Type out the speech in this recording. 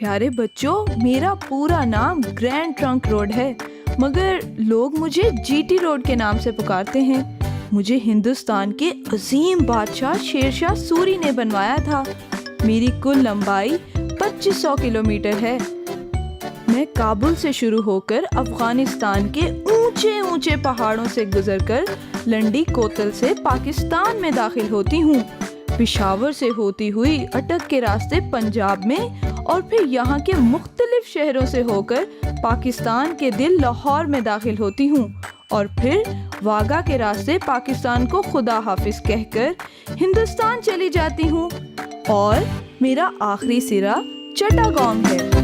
प्यारे बच्चों, मेरा पूरा नाम ग्रैंड ट्रंक रोड है, मगर लोग मुझे जीटी रोड के नाम से पुकारते हैं। मुझे हिंदुस्तान के अजीम बादशाह शेरशाह सूरी ने बनवाया था। मेरी कुल लंबाई 2500 किलोमीटर है। मैं काबुल से शुरू होकर अफगानिस्तान के ऊंचे ऊंचे पहाड़ों से गुजरकर लंडी कोतल से पाकिस्तान में दाखिल होती हूँ। पेशावर से होती हुई अटक के रास्ते पंजाब में और फिर यहाँ के मुख्तलिफ शहरों से होकर पाकिस्तान के दिल लाहौर में दाखिल होती हूँ और फिर वाघा के रास्ते पाकिस्तान को खुदा हाफिज कहकर हिंदुस्तान चली जाती हूँ और मेरा आखिरी सिरा चट्टागोंग है।